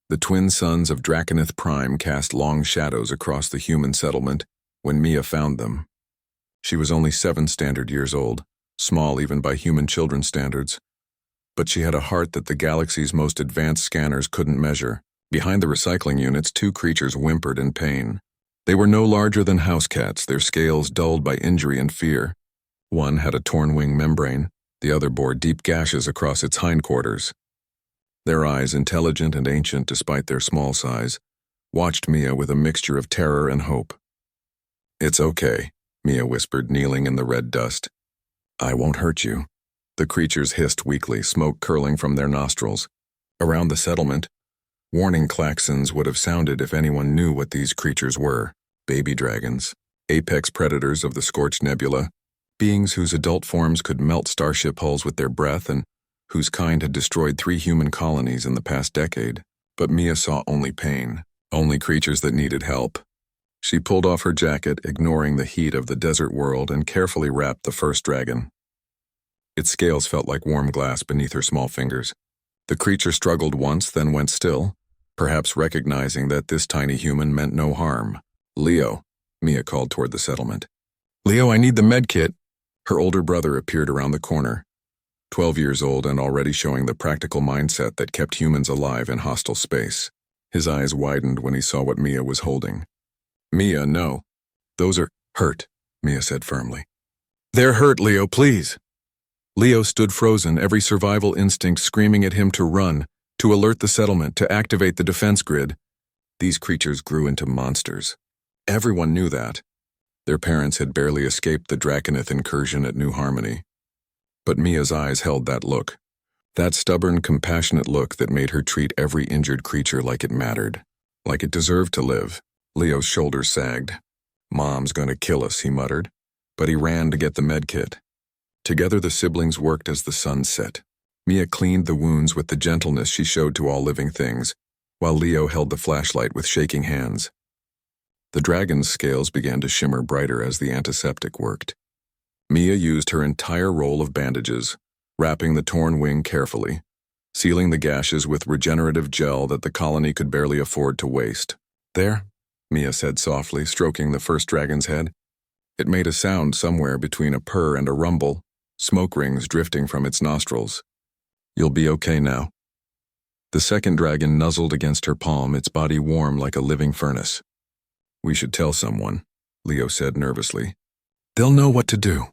The twin sons of Draconith Prime cast long shadows across the human settlement when Mia found them. She was only 7 standard years old, small even by human children's standards, but she had a heart that the galaxy's most advanced scanners couldn't measure. Behind the recycling units, 2 creatures whimpered in pain. They were no larger than house cats, their scales dulled by injury and fear. One had a torn wing membrane, the other bore deep gashes across its hindquarters. Their eyes, intelligent and ancient despite their small size, watched Mia with a mixture of terror and hope. "It's okay," Mia whispered, kneeling in the red dust. "I won't hurt you." The creatures hissed weakly, smoke curling from their nostrils. Around the settlement, warning klaxons would have sounded if anyone knew what these creatures were. Baby dragons, apex predators of the Scorched Nebula, beings whose adult forms could melt starship hulls with their breath and whose kind had destroyed 3 human colonies in the past decade. But Mia saw only pain, only creatures that needed help. She pulled off her jacket, ignoring the heat of the desert world, and carefully wrapped the first dragon. Its scales felt like warm glass beneath her small fingers. The creature struggled once, then went still, perhaps recognizing that this tiny human meant no harm. "Leo," Mia called toward the settlement. "Leo, I need the med kit." Her older brother appeared around the corner, 12 years old and already showing the practical mindset that kept humans alive in hostile space. His eyes widened when he saw what Mia was holding. "Mia, no. Those are hurt," Mia said firmly. "They're hurt, Leo, please." Leo stood frozen, every survival instinct screaming at him to run, to alert the settlement, to activate the defense grid. These creatures grew into monsters. Everyone knew that. Their parents had barely escaped the Draconith incursion at New Harmony. But Mia's eyes held that look. That stubborn, compassionate look that made her treat every injured creature like it mattered, like it deserved to live. Leo's shoulders sagged. "Mom's gonna kill us," he muttered, but he ran to get the medkit. Together the siblings worked as the sun set. Mia cleaned the wounds with the gentleness she showed to all living things, while Leo held the flashlight with shaking hands. The dragon's scales began to shimmer brighter as the antiseptic worked. Mia used her entire roll of bandages, wrapping the torn wing carefully, sealing the gashes with regenerative gel that the colony could barely afford to waste. "There," Mia said softly, stroking the first dragon's head. It made a sound somewhere between a purr and a rumble, smoke rings drifting from its nostrils. "You'll be okay now." The second dragon nuzzled against her palm, its body warm like a living furnace. "We should tell someone," Leo said nervously. "They'll know what to do."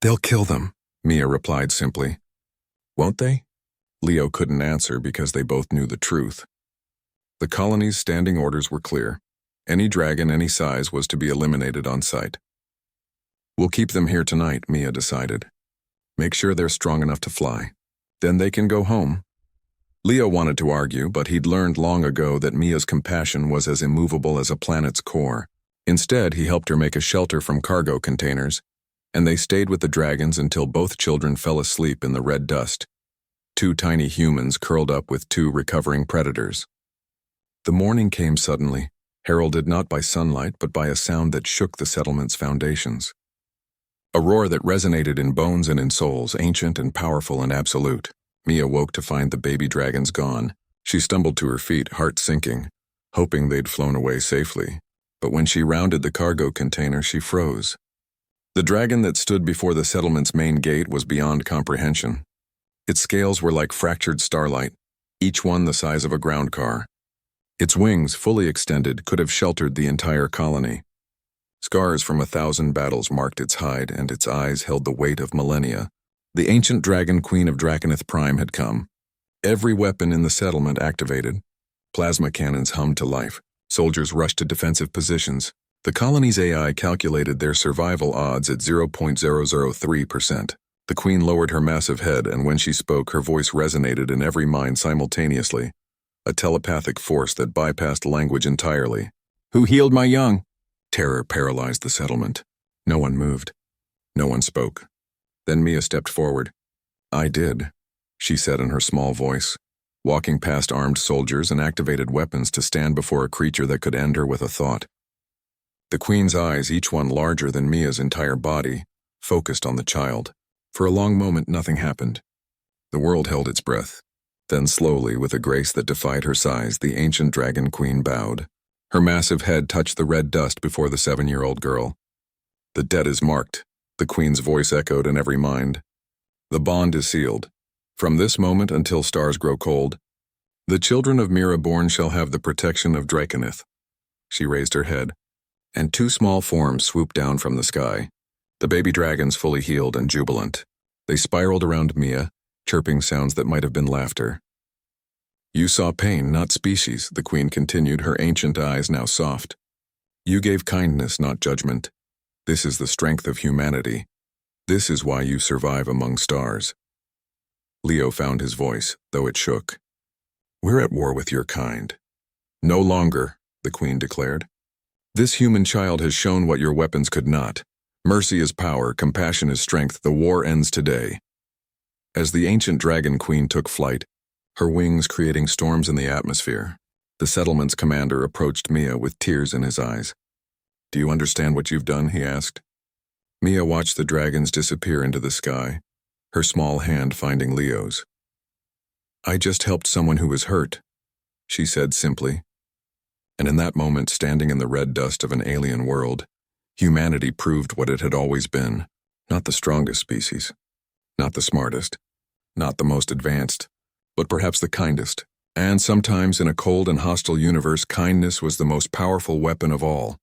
"They'll kill them," Mia replied simply. "Won't they?" Leo couldn't answer because they both knew the truth. The colony's standing orders were clear. Any dragon any size was to be eliminated on sight. "We'll keep them here tonight," Mia decided. "Make sure they're strong enough to fly. Then they can go home." Leo wanted to argue, but he'd learned long ago that Mia's compassion was as immovable as a planet's core. Instead, he helped her make a shelter from cargo containers, and they stayed with the dragons until both children fell asleep in the red dust. 2 tiny humans curled up with 2 recovering predators. The morning came suddenly, heralded not by sunlight but by a sound that shook the settlement's foundations. A roar that resonated in bones and in souls, ancient and powerful and absolute. Mia woke to find the baby dragons gone. She stumbled to her feet, heart sinking, hoping they'd flown away safely. But when she rounded the cargo container, she froze. The dragon that stood before the settlement's main gate was beyond comprehension. Its scales were like fractured starlight, each one the size of a ground car. Its wings, fully extended, could have sheltered the entire colony. Scars from 1,000 battles marked its hide, and its eyes held the weight of millennia. The ancient dragon queen of Draconith Prime had come. Every weapon in the settlement activated. Plasma cannons hummed to life. Soldiers rushed to defensive positions. The colony's AI calculated their survival odds at 0.003%. The queen lowered her massive head, and when she spoke, her voice resonated in every mind simultaneously. A telepathic force that bypassed language entirely. "Who healed my young?" Terror paralyzed the settlement. No one moved. No one spoke. Then Mia stepped forward. "I did," she said in her small voice, walking past armed soldiers and activated weapons to stand before a creature that could end her with a thought. The queen's eyes, each one larger than Mia's entire body, focused on the child. For a long moment, nothing happened. The world held its breath. Then slowly, with a grace that defied her size, the ancient dragon queen bowed. Her massive head touched the red dust before the 7-year-old girl. "The debt is marked," the queen's voice echoed in every mind. "The bond is sealed. From this moment until stars grow cold, the children of Miraborn shall have the protection of Drakenith." She raised her head, and 2 small forms swooped down from the sky, the baby dragons fully healed and jubilant. They spiraled around Mia, chirping sounds that might have been laughter. "You saw pain, not species," the queen continued, her ancient eyes now soft. "You gave kindness, not judgment. This is the strength of humanity. This is why you survive among stars." Leo found his voice, though it shook. "We're at war with your kind." "No longer," the queen declared. "This human child has shown what your weapons could not. Mercy is power, compassion is strength. The war ends today." As the ancient dragon queen took flight, her wings creating storms in the atmosphere, the settlement's commander approached Mia with tears in his eyes. "Do you understand what you've done?" he asked. Mia watched the dragons disappear into the sky, her small hand finding Leo's. "I just helped someone who was hurt," she said simply. And in that moment, standing in the red dust of an alien world, humanity proved what it had always been. Not the strongest species, not the smartest, not the most advanced, but perhaps the kindest. And sometimes in a cold and hostile universe, kindness was the most powerful weapon of all.